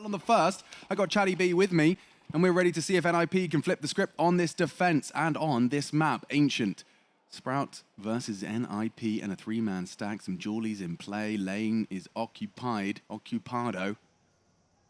battle on the first. I got Chatty B with me, and we're ready to see if NiP can flip the script on this defense and on this map. Ancient. Sprout versus NiP and a three-man stack. Some Jawlies in play. Lane is occupado.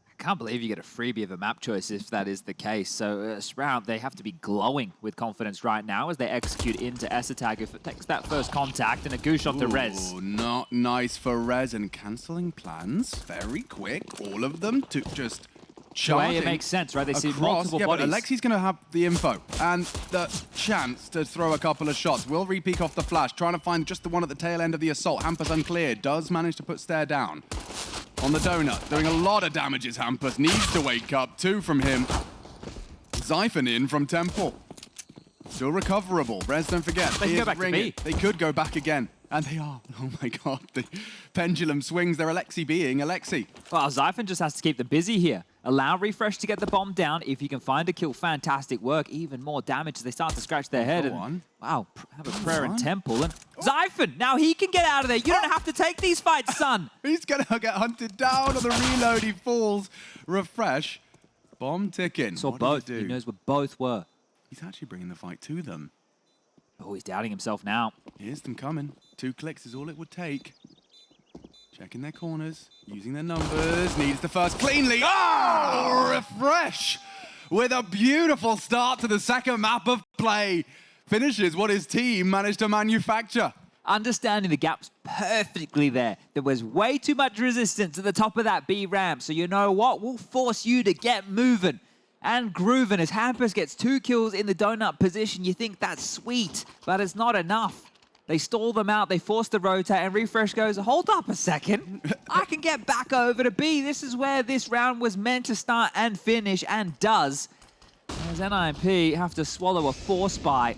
I can't believe you get a freebie of a map choice if that is the case. So Sprout, they have to be glowing with confidence right now as they execute into S-Attack. If it takes that first contact and a goosh off the res. Not nice for res and cancelling plans very quick. All of them to just charging. It makes sense, right? They see across. multiple bodies. But Alexi's going to have the info and the chance to throw a couple of shots. Will re-peek off the flash, trying to find just the one at the tail end of the assault. Hampus uncleared, does manage to put Staehr down. On the donut, doing a lot of damages. Hampus needs to wake up. 2 from him. Zyphon in from Temple. Still recoverable. Rez, don't forget. They can go back to B. They could go back again. And they are. Oh my god. The pendulum swings. They're Alexi being Alexi. Well, Zyphon just has to keep them busy here. Allow refrezh to get the bomb down. If he can find a kill, fantastic work. Even more damage as they start to scratch their head. And, wow, have a prayer in Temple. And Zyphon, now he can get out of there. You don't have to take these fights, son. He's going to get hunted down on the reload. He falls. Refresh. Bomb ticking. Saw both. He knows where both were. He's actually bringing the fight to them. Oh, he's doubting himself now. Here's them coming. 2 clicks is all it would take. Checking their corners, using their numbers, needs the first cleanly. Oh, refresh with a beautiful start to the second map of play. Finishes what his team managed to manufacture. Understanding the gaps perfectly there. There was way too much resistance at the top of that B ramp. So you know what? We'll force you to get moving and grooving as Hampus gets 2 kills in the donut position. You think that's sweet, but it's not enough. They stall them out, they force the rotate, and refrezh goes, hold up a second. I can get back over to B. This is where this round was meant to start and finish, and does. As NiP have to swallow a force bite.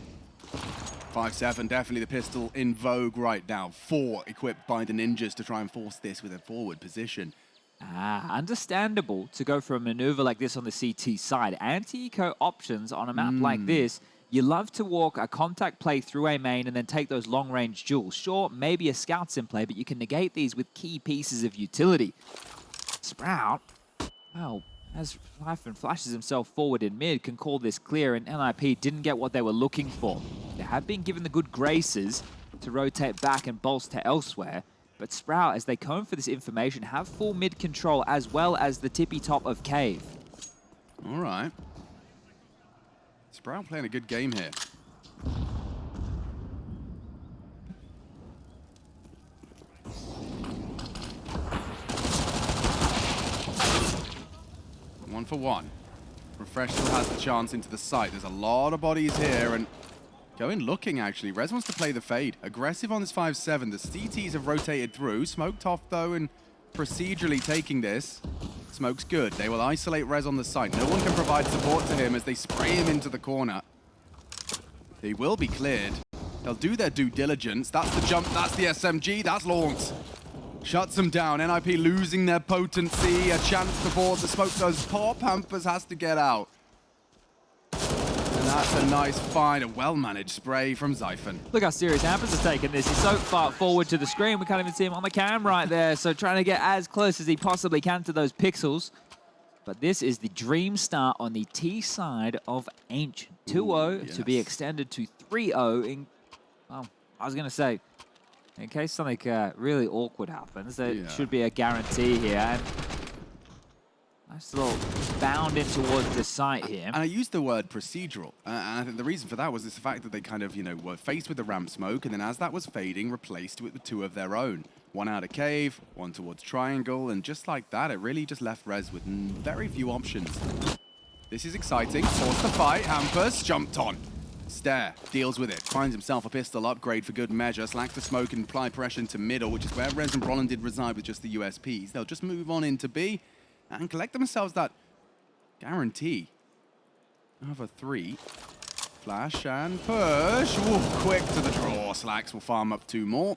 5-7, definitely the pistol in vogue right now. 4 equipped by the ninjas to try and force this with a forward position. Understandable to go for a maneuver like this on the CT side. Anti-eco options on a map like this. You love to walk a contact play through a main and then take those long-range duels. Sure, maybe a scout's in play, but you can negate these with key pieces of utility. Sprout, well, as Zyphon flashes himself forward in mid, can call this clear, and NiP didn't get what they were looking for. They have been given the good graces to rotate back and bolster elsewhere, but Sprout, as they comb for this information, have full mid control as well as the tippy top of Cave. All right. Sprout playing a good game here. One for one. refrezh still has the chance into the site. There's a lot of bodies here, and going looking, actually. Rez wants to play the fade. Aggressive on this 5-7. The CTs have rotated through. Smoked off, though, and procedurally taking this. Smoke's good. They will isolate Rez on the site. No one can provide support to him as they spray him into the corner. He will be cleared. They'll do their due diligence. That's the jump. That's the SMG. That's Lawrence. Shuts them down. NiP losing their potency. A chance before the smoke does pop. Hampus has to get out. And that's a nice find. A well-managed spray from Zyphon. Look how serious Hampus has taken this. He's so far forward to the screen, we can't even see him on the cam right there. So trying to get as close as he possibly can to those pixels. But this is the dream start on the T side of Ancient. 2-0 yes. to be extended to 3-0 in, well, I was going to say, in case something really awkward happens, there should be a guarantee here. And nice little bound in towards the site here. And I used the word procedural. And I think the reason for that was the fact that they kind of, were faced with the ramp smoke, and then as that was fading, replaced it with two of their own. One out of cave, one towards triangle, and just like that, it really just left Rez with very few options. This is exciting. Forced the fight. Hampus jumped on. Staehr deals with it. Finds himself a pistol upgrade for good measure. Slaxz the smoke and apply pressure into middle, which is where Rez and Brollan did reside with just the USPs. They'll just move on into B and collect themselves that guarantee of a 3. Flash and push. Ooh, quick to the draw. Slaxz will farm up 2 more.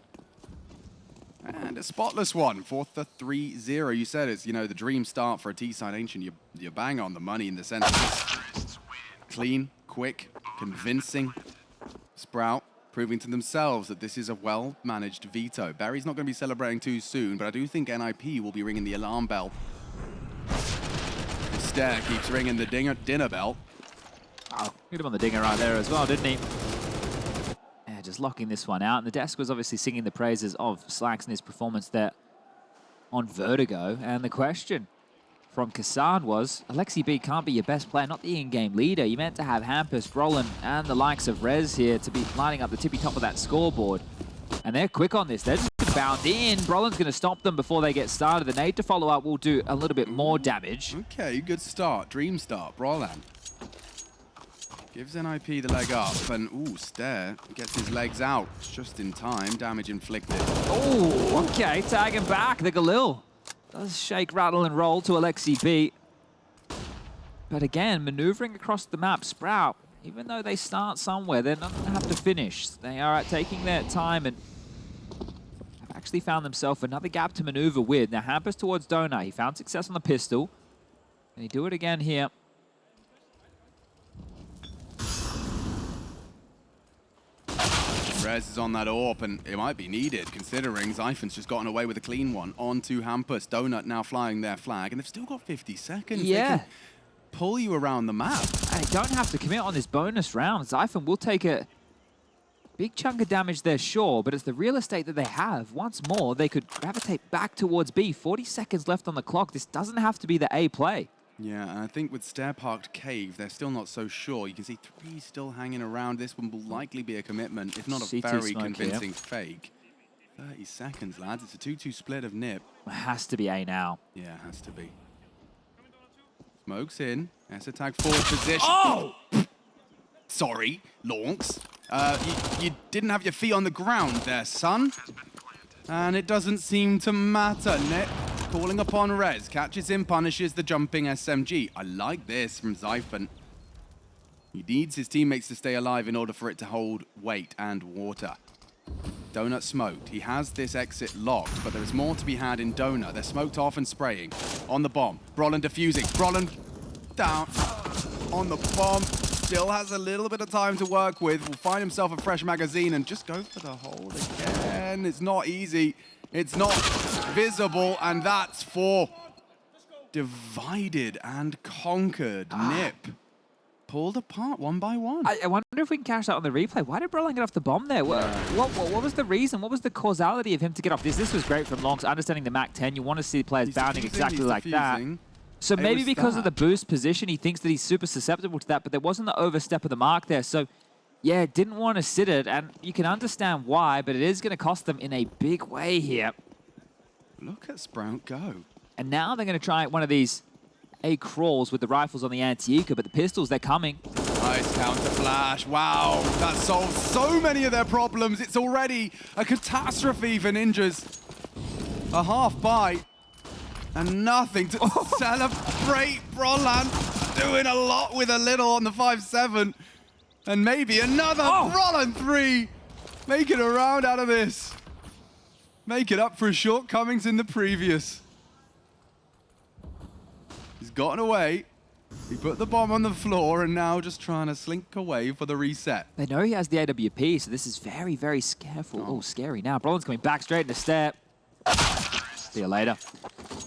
And a spotless one for the 3-0. You said it's, the dream start for a T-side Ancient. You're bang on the money in the sense of clean, quick, convincing. Sprout proving to themselves that this is a well-managed veto. Barry's not going to be celebrating too soon, but I do think NiP will be ringing the alarm bell Staehr keeps ringing the dinner bell. Oh, hit him on the dinger right there as well, didn't he? Yeah, just locking this one out. And the desk was obviously singing the praises of slaxz and his performance there on Vertigo. And the question from Kassan was, Alexi B can't be your best player, not the in-game leader. You meant to have Hampus, Brollan, and the likes of Refrezh here to be lining up the tippy top of that scoreboard. And they're quick on this. They're just going to bound in. Brollan's going to stop them before they get started. The nade to follow up will do a little bit more damage. Okay, good start. Dream start. Brollan gives NiP the leg up. And, ooh, Staehr gets his legs out just in time. Damage inflicted. Oh, okay. Tag him back. The Galil does shake, rattle, and roll to Alexi B. But again, maneuvering across the map, Sprout, even though they start somewhere, they're not going to have to finish. They are taking their time and have actually found themselves another gap to maneuver with. Now, Hampus towards Donut. He found success on the pistol. And he do it again here. Refrezh is on that AWP, and it might be needed, considering Zyphon's just gotten away with a clean one onto Hampus. Donut now flying their flag, and they've still got 50 seconds. Yeah. They can pull you around the map. They don't have to commit on this bonus round. Zyphon will take a big chunk of damage there, sure, but it's the real estate that they have. Once more, they could gravitate back towards B. 40 seconds left on the clock. This doesn't have to be the A play. Yeah, and I think with Staehr parked cave, they're still not so sure. You can see 3 still hanging around. This one will likely be a commitment, if not a C2 very smoke convincing fake. 30 seconds, lads. It's a 2-2 split of NiP. It has to be A now. Yeah, it has to be. Smokes in. That's a tag forward position. Oh! Sorry, Launx. You didn't have your feet on the ground there, son. And it doesn't seem to matter. NiP calling upon Rez. Catches him, punishes the jumping SMG. I like this from Zyphon. He needs his teammates to stay alive in order for it to hold weight and water. Donut smoked. He has this exit locked, but there is more to be had in Donut. They're smoked off and spraying. On the bomb. Brollan defusing. Brollan down on the bomb. Still has a little bit of time to work with. Will find himself a fresh magazine and just go for the hold again. It's not easy. It's not visible, and that's for divided and conquered. NiP pulled apart one by one. I wonder if we can catch that on the replay. Why did Brollan get off the bomb there? What was the reason? What was the causality of him to get off this? This was great from Longs. Understanding the MAC 10, you want to see players He's bounding exactly like that. So It maybe was because of the that. boost position, he thinks that he's super susceptible to that, but there wasn't the overstep of the mark there. So, yeah, didn't want to sit it, and you can understand why, but it is going to cost them in a big way here. Look at Sprout go. And now they're going to try one of these A crawls with the rifles on the anti-eco, but the pistols, they're coming. Nice counter flash. Wow, that solves so many of their problems. It's already a catastrophe for Ninjas. A half buy and nothing to celebrate. Brollan doing a lot with a little on the 5-7. And maybe another Brollan 3. Make it a round out of this. Make it up for shortcomings in the previous. He's gotten away. He put the bomb on the floor and now just trying to slink away for the reset. They know he has the AWP, so this is very, very careful. Oh, scary. Now Brollan's coming back straight into Staehr. See you later.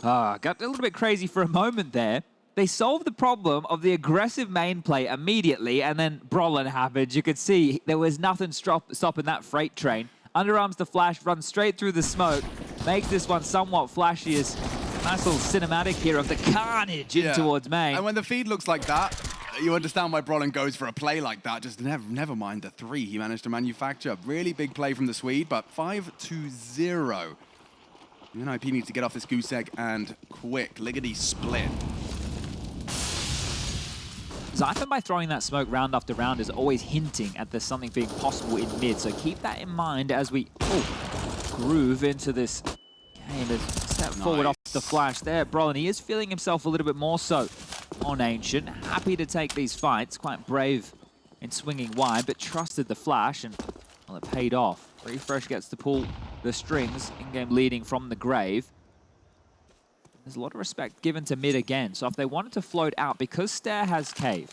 Got a little bit crazy for a moment there. They solved the problem of the aggressive main play immediately, and then Brollan happened. You could see there was nothing stopping that freight train. Underarms the flash, runs straight through the smoke, makes this one somewhat flashy as nice little cinematic here of the carnage in towards main. And when the feed looks like that, you understand why Brollan goes for a play like that. Just never mind the 3 he managed to manufacture. Really big play from the Swede, but 5-0. NiP needs to get off this goose egg and quick. Liggity split. Zyphon, by throwing that smoke round after round, is always hinting at there's something being possible in mid. So keep that in mind as we groove into this game. A step forward off the flash there. Brollan, he is feeling himself a little bit more so on Ancient. Happy to take these fights. Quite brave in swinging wide, but trusted the flash, and well, it paid off. Refrezh gets to pull the strings, in-game leading from the grave. There's a lot of respect given to mid again. So if they wanted to float out, because Staehr has cave,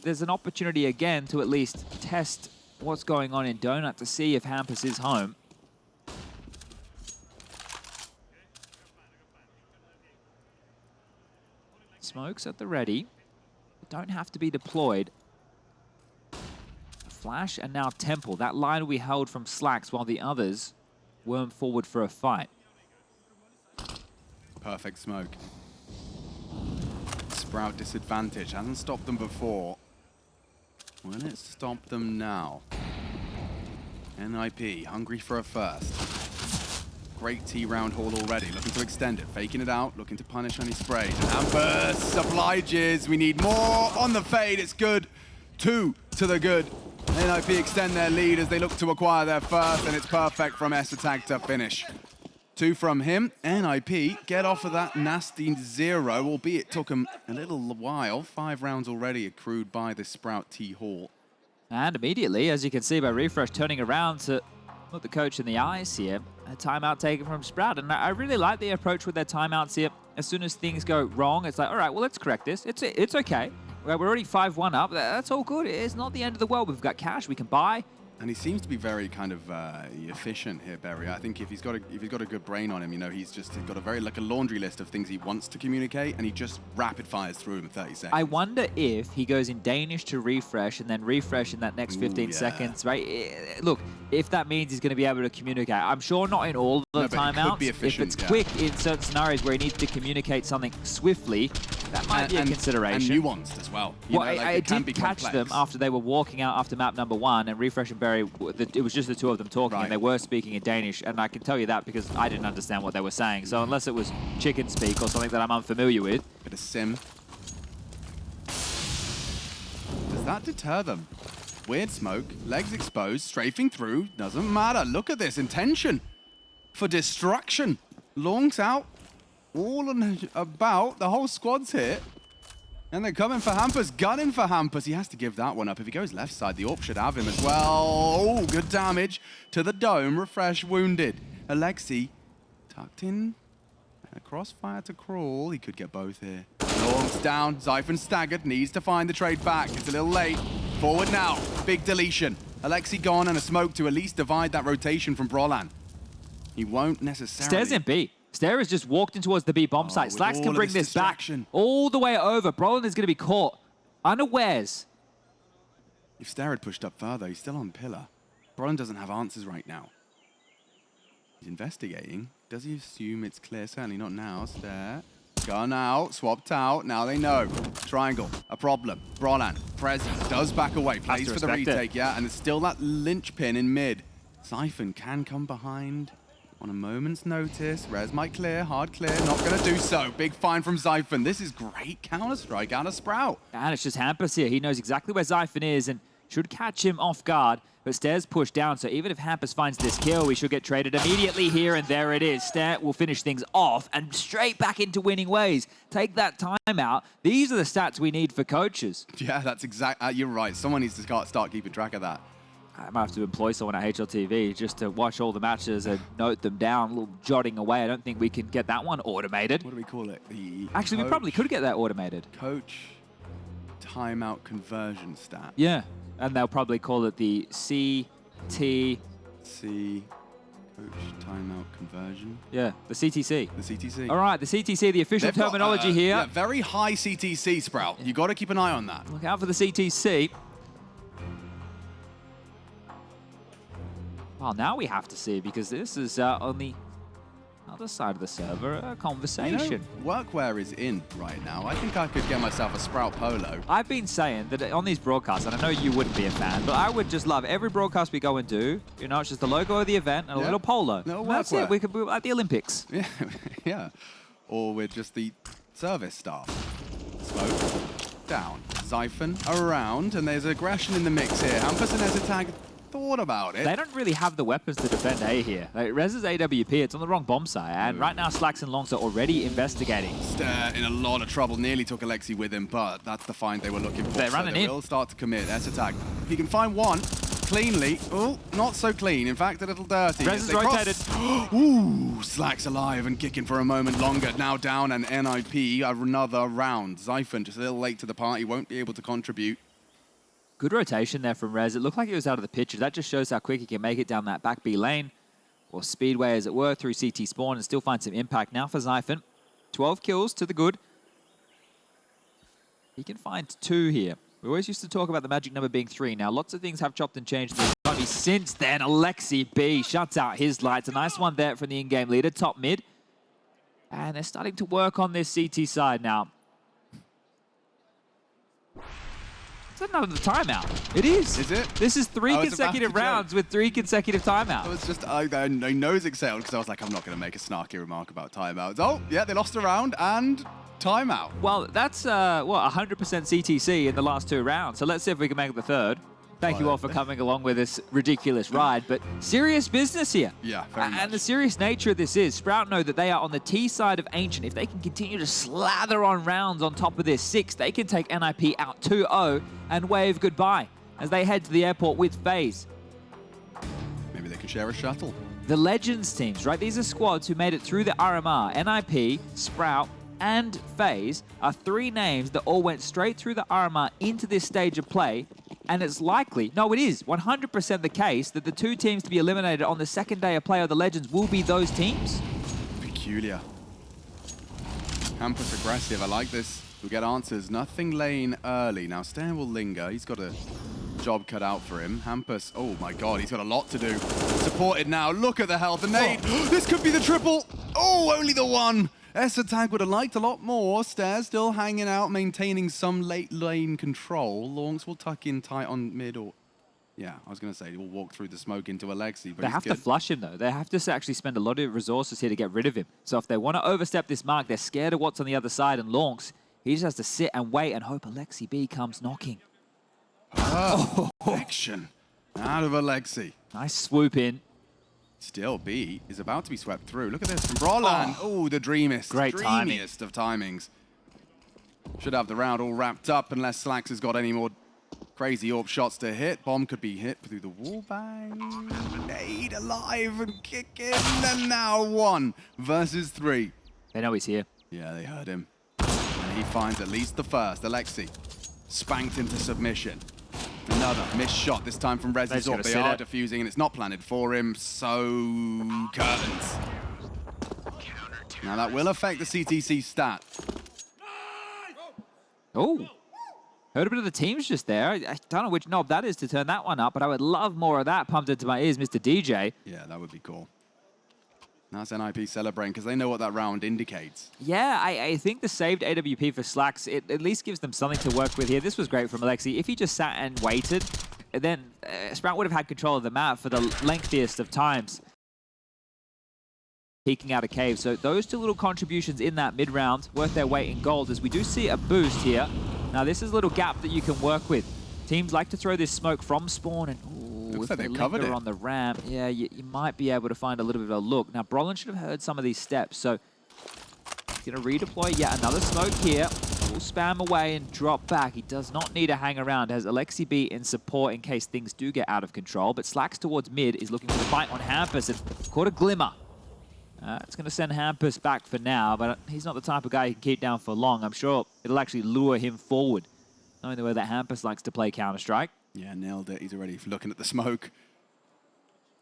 there's an opportunity again to at least test what's going on in Donut to see if Hampus is home. Smokes at the ready. Don't have to be deployed. Flash and now Temple. That line we held from slaxz while the others worm forward for a fight. Perfect smoke. Sprout disadvantage. Hasn't stopped them before. Will it stop them now? NiP, hungry for a first. Great T round haul already. Looking to extend it. Faking it out. Looking to punish any sprays. Hampus obliges. We need more on the fade. It's good. 2 to the good. NiP extend their lead as they look to acquire their first, and it's perfect from S-Attack to finish. 2 from him. NiP get off of that nasty 0, albeit took him a little while. 5 rounds already accrued by the Sprout T haul. And immediately, as you can see by refrezh turning around to look the coach in the eyes here, a timeout taken from Sprout. And I really like the approach with their timeouts here. As soon as things go wrong, it's like, all right, well, let's correct this. It's okay. We're already 5-1 up. That's all good. It's not the end of the world. We've got cash. We can buy. And he seems to be very kind of efficient here, Berry. I think if he's got a good brain on him, you know, he's got a very like a laundry list of things he wants to communicate, and he just rapid fires through them in 30 seconds. I wonder if he goes in Danish to refrezh and then refrezh in that next 15 seconds, right? Look, if that means he's going to be able to communicate, I'm sure not in all the timeouts. If it's quick in certain scenarios where he needs to communicate something swiftly, that might be a consideration. And nuanced as well. Well, I did catch them after they were walking out after map number 1, and refrezh and Berry, it was just the two of them talking, and they were speaking in Danish, and I can tell you that because I didn't understand what they were saying. So unless it was chicken speak or something that I'm unfamiliar with. Bit of sim. Does that deter them? Weird smoke, legs exposed, strafing through, doesn't matter. Look at this intention for destruction. Longs out, all about, the whole squad's here. And they're coming for Hampus, gunning for Hampus. He has to give that one up. If he goes left side, the AWP should have him as well. Oh, good damage to the dome. refrezh wounded. Alexi tucked in. A crossfire to crawl. He could get both here. Longs down. Zyphon staggered. Needs to find the trade back. It's a little late. Forward now. Big deletion. Alexi gone and a smoke to at least divide that rotation from Brollan. He won't necessarily. Staehr's in B. Staehr has just walked in towards the B bomb site. slaxz can bring this back all the way over. Brollan is going to be caught unawares. If Staehr had pushed up further, he's still on pillar. Brollan doesn't have answers right now. He's investigating. Does he assume it's clear? Certainly not now. Staehr. Gun out, swapped out. Now they know. Triangle, a problem. Brollan, Prezi, does back away. Plays for the retake, yeah. And it's still that linchpin in mid. Zyphon can come behind. On a moment's notice, Rez might clear, hard clear, not going to do so. Big find from Zyphon. This is great Counter-Strike out of Sprout. And it's just Hampus here. He knows exactly where Zyphon is and should catch him off guard. But Staehr's pushed down, so even if Hampus finds this kill, we should get traded immediately here, and there it is. Staehr will finish things off and straight back into winning ways. Take that time out. These are the stats we need for coaches. Yeah, that's you're right. Someone needs to start keeping track of that. I might have to employ someone at HLTV just to watch all the matches and note them down, a little jotting away. I don't think we can get that one automated. What do we call it? Actually, we probably could get that automated. Coach timeout conversion stat. Yeah, and they'll probably call it the CT. Coach timeout conversion. Yeah, the CTC. The CTC. All right, the CTC, the official terminology here. Yeah, very high CTC, Sprout. You got to keep an eye on that. Look out for the CTC. Well, now we have to see, because this is on the other side of the server, a conversation. You know, workwear is in right now. I think I could get myself a Sprout polo. I've been saying that on these broadcasts, and I know you wouldn't be a fan, but I would just love every broadcast we go and do, you know, it's just the logo of the event and a little polo. That's it. We could be at the Olympics. Yeah, yeah. Or we're just the service staff. Smoke down. Zyphon around, and there's aggression in the mix here. Hampus and S-Attack thought about it. They don't really have the weapons to defend A here. Like, Rez's AWP, it's on the wrong bomb site, and right now slaxz and Longs are already investigating. Staehr in a lot of trouble, nearly took Alexi with him, but that's the find they were looking for. They're running in. They will start to commit. S-Attack. If he can find one cleanly, oh, not so clean. In fact, a little dirty. Rez is rotated. Ooh, slaxz alive and kicking for a moment longer. Now down, and NiP another round. Zyphon just a little late to the party, won't be able to contribute. Good rotation there from Rez. It looked like he was out of the picture. That just shows how quick he can make it down that back B lane, or speedway as it were, through CT spawn, and still find some impact. Now for Zyphon, 12 kills to the good. He can find 2 here. We always used to talk about the magic number being 3. Now, lots of things have chopped and changed this economy since then. Alexi B shuts out his lights. A nice one there from the in-game leader, top mid. And they're starting to work on this CT side now. It's another timeout. It is. Is it? This is 3 consecutive rounds with 3 consecutive timeouts. It was just, I nose exhaled because I was like, I'm not going to make a snarky remark about timeouts. Oh, yeah, they lost a round and timeout. Well, that's, 100% CTC in the last 2 rounds. So let's see if we can make it the 3rd. Thank you all for coming along with this ridiculous ride, but serious business here. Yeah, very much. And the serious nature of this is, Sprout know that they are on the T side of Ancient. If they can continue to slather on rounds on top of this 6, they can take NiP out 2-0 and wave goodbye as they head to the airport with FaZe. Maybe they can share a shuttle. The Legends teams, right? These are squads who made it through the RMR. NiP, Sprout, and FaZe are 3 names that all went straight through the RMR into this stage of play. And it's likely, no, it is 100% the case that the 2 teams to be eliminated on the 2nd day of play of the Legends will be those teams. Peculiar. Hampus aggressive, I like this. We'll get answers. Nothing lane early. Now, Staehr will linger. He's got a job cut out for him. Hampus, oh my god, he's got a lot to do. Supported now. Look at the health. The nade. Oh. This could be the triple. Oh, only the 1. Tag would have liked a lot more. Staehr still hanging out, maintaining some late lane control. Launx will tuck in tight on mid or... Yeah, I was going to say, he'll walk through the smoke into Alexi, but they have to flush him, though. They have to actually spend a lot of resources here to get rid of him. So if they want to overstep this mark, they're scared of what's on the other side, and Launx, he just has to sit and wait and hope Alexi B comes knocking. Action out of Alexi. Nice swoop in. Still, B is about to be swept through. Look at this from Brollan. Oh, the dreamiest of timings. Should have the round all wrapped up unless slaxz has got any more crazy AWP shots to hit. Bomb could be hit through the wall. Bang. Nade alive and kick in. And now 1 versus 3. They know he's here. Yeah, they heard him. And he finds at least the first. Alexi spanked into submission. Another missed shot, this time from Rez's AWP. They are defusing, and it's not planted for him, so curtains. Now that will affect the CTC stat. Oh, heard a bit of the teams just there. I don't know which knob that is to turn that one up, but I would love more of that pumped into my ears, Mr. DJ. Yeah, that would be cool. That's NiP celebrating because they know what that round indicates. Yeah, I think the saved AWP for slaxz, it at least gives them something to work with here. This was great from Alexi. If he just sat and waited, then Sprout would have had control of the map for the lengthiest of times. Peeking out a cave. So those 2 little contributions in that mid-round worth their weight in gold, as we do see a boost here. Now this is a little gap that you can work with. Teams like to throw this smoke from spawn and... Looks like they covered it on the ramp, yeah, you might be able to find a little bit of a look. Now, Brollan should have heard some of these steps, so he's going to redeploy yet another smoke here. Will spam away and drop back. He does not need to hang around. Has Alexi B in support in case things do get out of control, but slaxz towards mid is looking for the fight on Hampus and caught a glimmer. It's going to send Hampus back for now, but he's not the type of guy you can keep down for long. I'm sure it'll actually lure him forward, knowing the way that Hampus likes to play Counter-Strike. Yeah, nailed it. He's already looking at the smoke.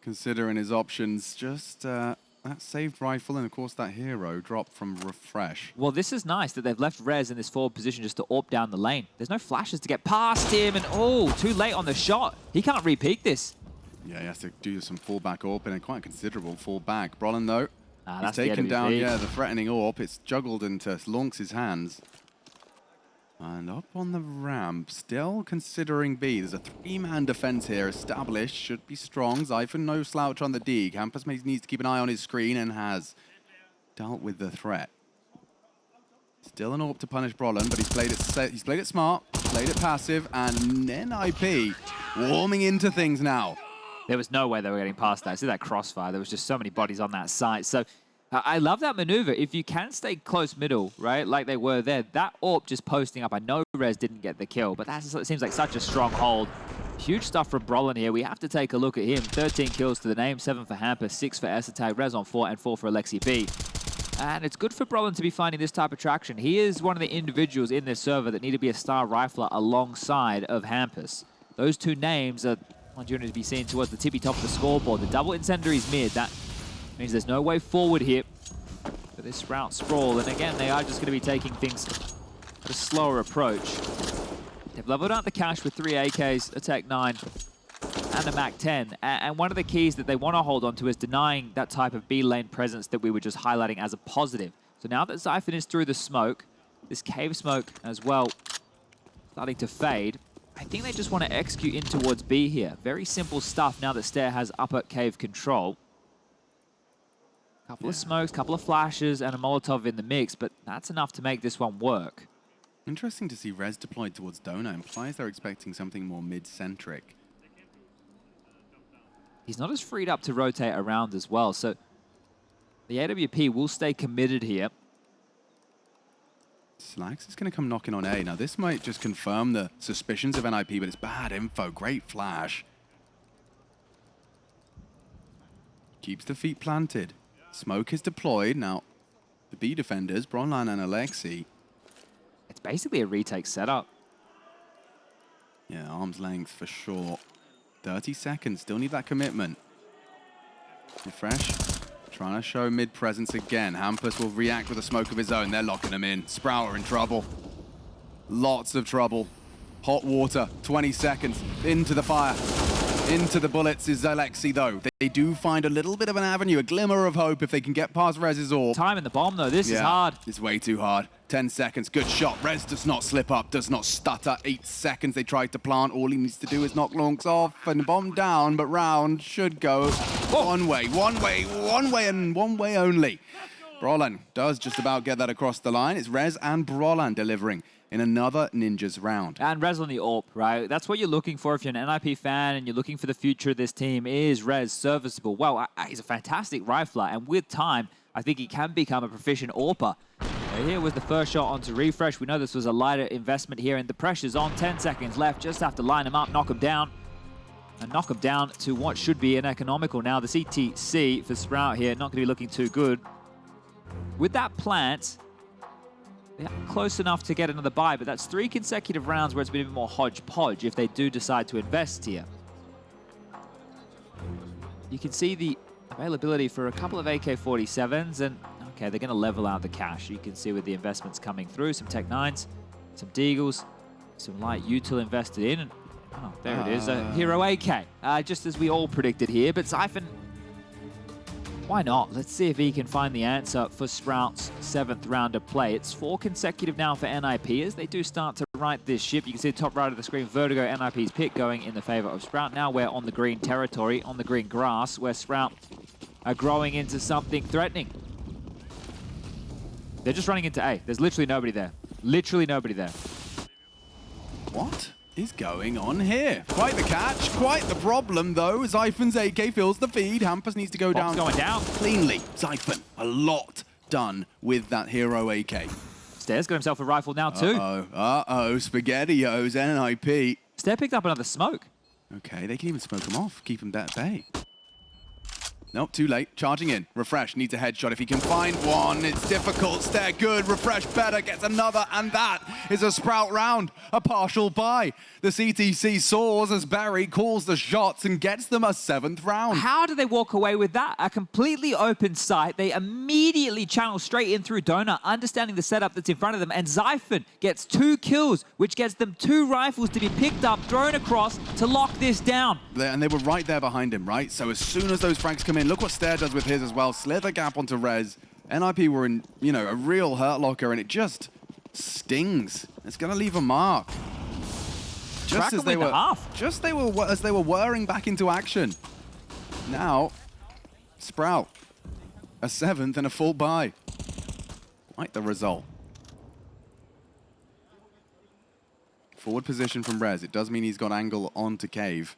Considering his options, just that saved rifle and, of course, that hero drop from refrezh. Well, this is nice that they've left Rez in this forward position just to AWP down the lane. There's no flashes to get past him, and oh, too late on the shot. He can't re-peek this. Yeah, he has to do some fallback AWP and quite a considerable fallback. Brollan, though, he's that's taken down, the threatening AWP. It's juggled into Launx's hands. And up on the ramp, still considering B. There's a 3-man defense here established. Should be strong. Zyphon, no slouch on the dig. Hampus needs to keep an eye on his screen and has dealt with the threat. Still an AWP to punish Brollan, but he's played it smart, played it passive, and NiP warming into things now. There was no way they were getting past that. See that crossfire? There was just so many bodies on that site. So I love that maneuver. If you can stay close middle, right, like they were there, that AWP just posting up. I know Rez didn't get the kill, but that seems like such a strong hold. Huge stuff from Brollan here. We have to take a look at him. 13 kills to the name, 7 for Hampus, 6 for Tag, Rez on 4, and 4 for Alexi B. And it's good for Brollan to be finding this type of traction. He is one of the individuals in this server that need to be a star rifler alongside of Hampus. Those 2 names are going to be seen towards the tippy top of the scoreboard. The double incendiary's mid. That means there's no way forward here for this Sprout sprawl. And again, they are just going to be taking things a slower approach. They've leveled out the cache with 3 AKs, a Tech 9, and a Mac 10. And one of the keys that they want to hold on to is denying that type of B lane presence that we were just highlighting as a positive. So now that Zyphon is through the smoke, this cave smoke as well starting to fade, I think they just want to execute in towards B here. Very simple stuff now that Staehr has upper cave control. Couple of smokes, couple of flashes, and a Molotov in the mix, but that's enough to make this one work. Interesting to see Refrezh deployed towards Donut. Implies they're expecting something more mid-centric. He's not as freed up to rotate around as well, so the AWP will stay committed here. slaxz is going to come knocking on A. Now, this might just confirm the suspicions of NiP, but it's bad info. Great flash. Keeps the feet planted. Smoke is deployed. Now, the B defenders, Brollan and Alexi. It's basically a retake setup. Yeah, arm's length for sure. 30 seconds. Still need that commitment. refrezh. Trying to show mid-presence again. Hampus will react with a smoke of his own. They're locking him in. Sprout are in trouble. Lots of trouble. Hot water. 20 seconds. Into the fire. Into the bullets is Alexi, though. They do find a little bit of an avenue, a glimmer of hope if they can get past Rez's orb. Time in the bomb, though. This is hard. It's way too hard. 10 seconds. Good shot. Rez does not slip up, does not stutter. 8 seconds. They tried to plant. All he needs to do is knock Lonks off and bomb down, but round should go one way, and one way only. Brollan does just about get that across the line. It's Rez and Brollan delivering in another Ninjas round. And Rez on the AWP, right? That's what you're looking for if you're an NiP fan and you're looking for the future of this team. Is Rez serviceable? Well, he's a fantastic rifler, and with time, I think he can become a proficient AWPer. Here was the first shot onto refrezh. We know this was a lighter investment here, and the pressure's on. 10 seconds left. Just have to line him up, knock him down, and knock him down to what should be an economical. Now, the CTC for Sprout here, not going to be looking too good. With that plant, they're close enough to get another buy, but that's 3 consecutive rounds where it's been a bit more hodgepodge if they do decide to invest here. You can see the availability for a couple of AK-47s, and okay, they're going to level out the cache. You can see with the investments coming through, some Tech 9s, some Deagles, some light util invested in, and oh, there it is, a Hero AK, just as we all predicted here. But Zyphon, why not? Let's see if he can find the answer for Sprout's 7th round of play. It's 4 consecutive now for NiP as they do start to right this ship. You can see the top right of the screen, Vertigo, NiP's pick going in the favor of Sprout. Now we're on the green territory, on the green grass, where Sprout are growing into something threatening. They're just running into A. There's literally nobody there. Literally nobody there. What is going on here? Quite the catch, quite the problem, though. Zyphon's AK fills the feed. Hampus needs to go down. Going down. Cleanly. Zyphon, a lot done with that Hero AK. Staehr's got himself a rifle now, too. Uh-oh, SpaghettiOs, NiP. Staehr picked up another smoke. Okay, they can even smoke him off, keep him at bay. Nope, too late. Charging in. refrezh needs a headshot if he can find one. It's difficult. Staehr good. refrezh better. Gets another. And that is a Sprout round. A partial buy. The CTC soars as Barry calls the shots and gets them a 7th round. How do they walk away with that? A completely open sight. They immediately channel straight in through Donut, understanding the setup that's in front of them. And Zyphon gets 2 kills, which gets them 2 rifles to be picked up, thrown across to lock this down. And they were right there behind him, right? So as soon as those frags come in, look what Staehr does with his as well. Slither gap onto Rez. NiP were in, a real hurt locker, and it just stings. It's going to leave a mark. Just as they were whirring back into action. Now, Sprout, a 7th and a full buy. Quite the result. Forward position from Rez. It does mean he's got angle onto cave.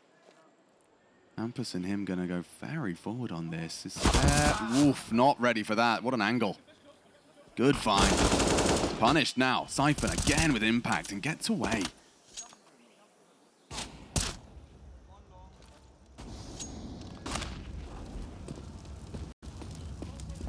Hampus and him going to go very forward on this. Is Staehr, oof, not ready for that. What an angle. Good find. Punished now. Zyphon again with impact and gets away.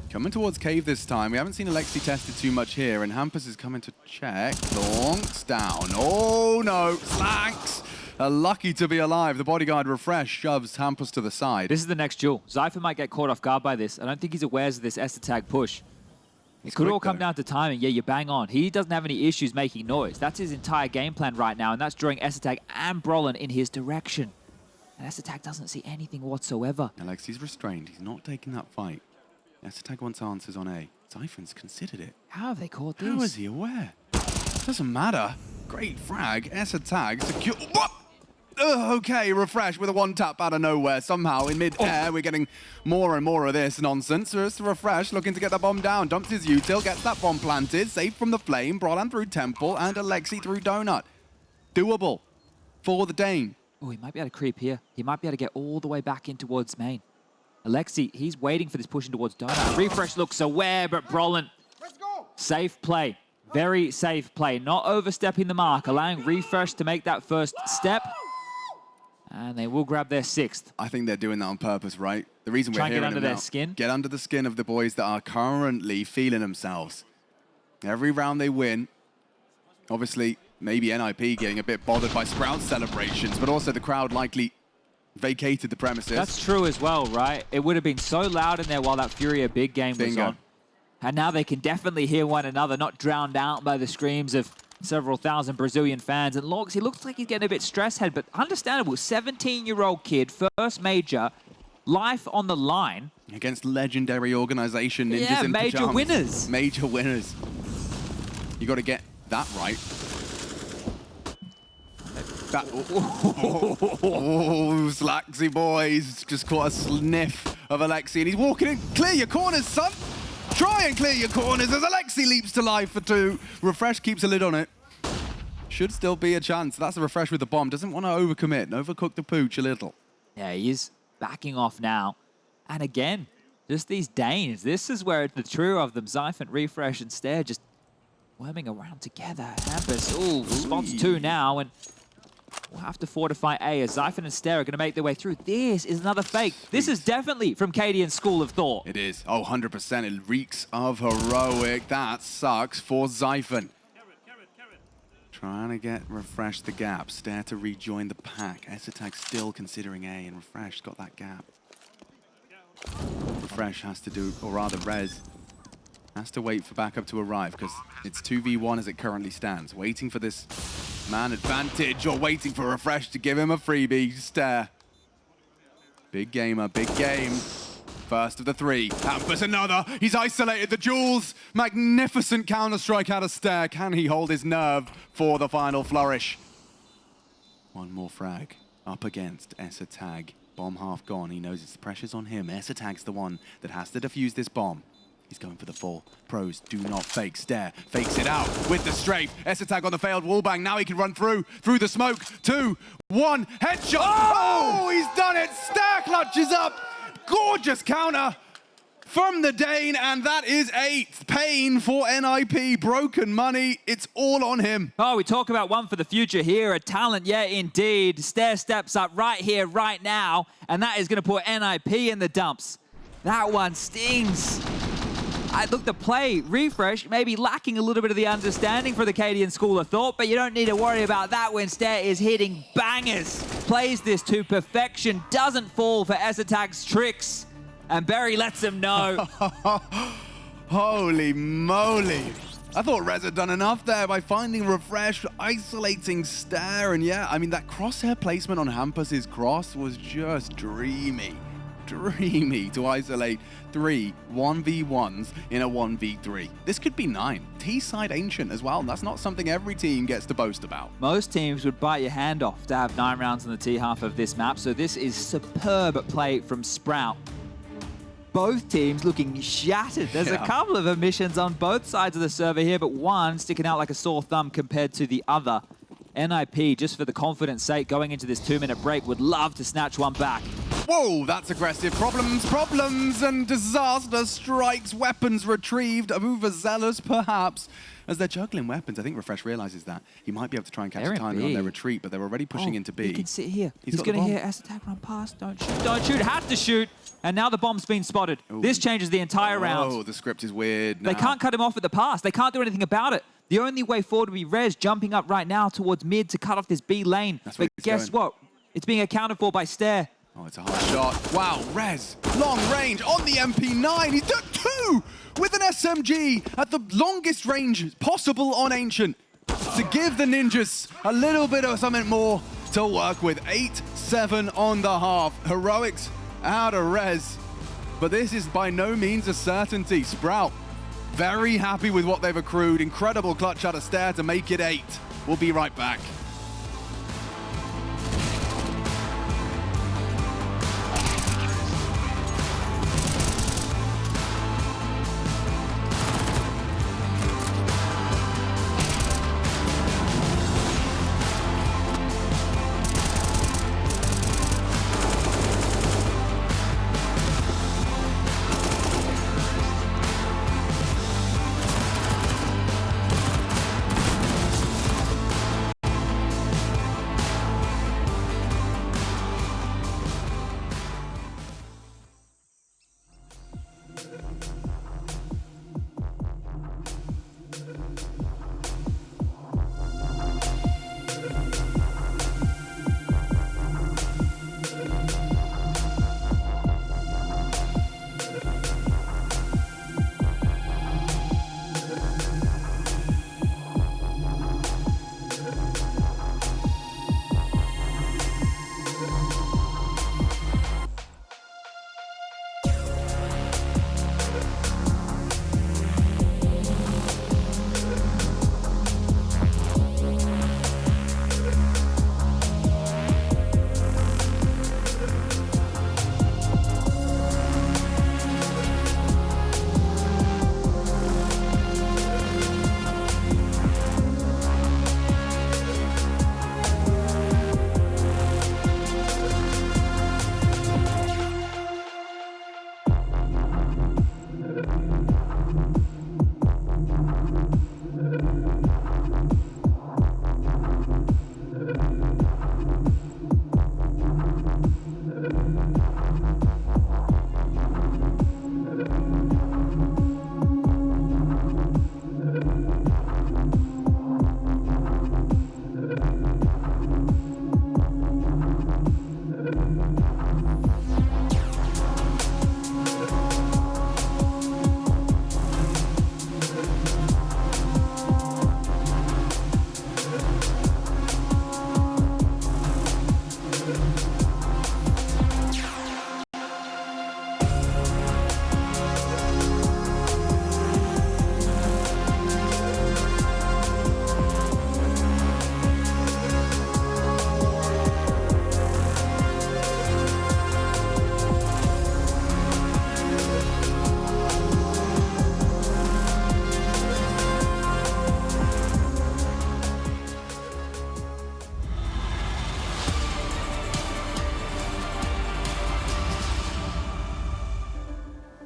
Coming towards cave this time. We haven't seen Alexi tested too much here, and Hampus is coming to check. Lonks down. Oh no, slaxz. Lucky to be alive. The bodyguard refrezh shoves Hampus to the side. This is the next duel. Zyphon might get caught off guard by this. I don't think he's aware of this S tag push. It could all come down to timing. Yeah, you're bang on. He doesn't have any issues making noise. That's his entire game plan right now, and that's drawing S-Attack and Brollan in his direction. And S-Attack doesn't see anything whatsoever. Alexi's restrained. He's not taking that fight. S-Attack wants answers on A. Zyphon's considered it. How have they caught this? How is he aware? Doesn't matter. Great frag. S-Attack secure. What? Okay, refresh with a one-tap out of nowhere. Somehow, in mid-air, we're getting more and more of this nonsense. Just refresh, looking to get the bomb down. Dumps his util, gets that bomb planted. Safe from the flame. Brollan through Temple and Alexi through Donut. Doable for the Dane. Oh, he might be able to creep here. He might be able to get all the way back in towards main. Alexi, he's waiting for this push in towards Donut. Refrezh looks aware, but Brollan, safe play. Very safe play. Not overstepping the mark, allowing refrezh to make that first step. And they will grab their 6th. I think they're doing that on purpose, right? The reason we're Try and hearing get under them their now, skin. Get under the skin of the boys that are currently feeling themselves. Every round they win, obviously, maybe NiP getting a bit bothered by Sprout celebrations, but also the crowd likely vacated the premises. That's true as well, right? It would have been so loud in there while that Furia big game was on. And now they can definitely hear one another, not drowned out by the screams of several thousand Brazilian fans. And Lorx, he looks like he's getting a bit stress-head, but understandable. 17-year-old kid, first major, life on the line. Against legendary organization Ninjas yeah, in major pajamas. winners. Major winners. You got to get that right. Slaxzy boys just caught a sniff of Alexi, and he's walking in. Clear your corners, son. Try and clear your corners as Alexi leaps to life for 2. Refresh keeps a lid on it. Should still be a chance. That's a refresh with the bomb. Doesn't want to overcommit, overcook the pooch a little. Yeah, he is backing off now. And again, just these Danes. This is where the trio of them, Zyphon, refrezh, and Staehr, just worming around together. Hampus, ooh, spots 2 now, and we'll have to fortify A as Zyphon and Staehr are going to make their way through. This is another fake. This is definitely from Cadian's School of Thought. It is. Oh, 100%. It reeks of heroic. That sucks for Zyphon. Trying to get refresh the gap. Staehr to rejoin the pack. S-Attack still considering A, and refresh got that gap. Refresh has to do, or rather Rez, has to wait for backup to arrive because it's 2v1 as it currently stands. Waiting for this man advantage or waiting for refresh to give him a freebie. Staehr. Big gamer, big game. First of the 3. Hampus another. He's isolated the jewels. Magnificent counter-strike out of Staehr. Can he hold his nerve for the final flourish? One more frag up against S-Attack. Bomb half gone. He knows the pressure's on him. S-Attack's the one that has to defuse this bomb. He's going for the 4. Pros do not fake. Staehr fakes it out with the strafe. S-Attack on the failed wallbang. Now he can run through the smoke. 2, 1, headshot. Oh, he's done it. Staehr clutches up. Gorgeous counter from the Dane, and that is 8th. Pain for NiP. Broken money. It's all on him. Oh, we talk about one for the future here. A talent, yeah, indeed. Staehr steps up right here, right now, and that is going to put NiP in the dumps. That one stings. Look, the play, refresh, maybe lacking a little bit of the understanding for the Cadian School of Thought, but you don't need to worry about that when Staehr is hitting bangers. Plays this to perfection, doesn't fall for S-Attack's tricks, and Berry lets him know. Holy moly. I thought Rez had done enough there by finding refresh, isolating Staehr, and yeah, I mean, that crosshair placement on Hampus's cross was just dreamy. Dreamy to isolate 3 1v1s in a 1v3. This could be 9. T-side ancient as well. That's not something every team gets to boast about. Most teams would bite your hand off to have 9 rounds on the T half of this map, so this is superb play from Sprout. Both teams looking shattered. There's a couple of omissions on both sides of the server here, but one sticking out like a sore thumb compared to the other. NiP, just for the confidence sake, going into this 2-minute break, would love to snatch one back. Whoa, that's aggressive. Problems, and disaster strikes. Weapons retrieved. Overzealous, perhaps. As they're juggling weapons, I think Refresh realizes that. He might be able to try and catch a timing on their retreat, but they're already pushing into B. He can sit here. He's going to hear S-Attack run past. Don't shoot. Don't shoot. Has to shoot. And now the bomb's been spotted. Ooh. This changes the entire round. Oh, the script is weird now. They can't cut him off at the pass. They can't do anything about it. The only way forward would be Rez jumping up right now towards mid to cut off this B lane. But guess what? It's being accounted for by Staehr. Oh, it's a hard shot. Wow, Rez, long range on the MP9. He's done 2 with an SMG at the longest range possible on Ancient to give the Ninjas a little bit of something more to work with. 8-7 on the half. Heroics out of Rez. But this is by no means a certainty. Sprout, very happy with what they've accrued. Incredible clutch out of Staehr to make it 8. We'll be right back.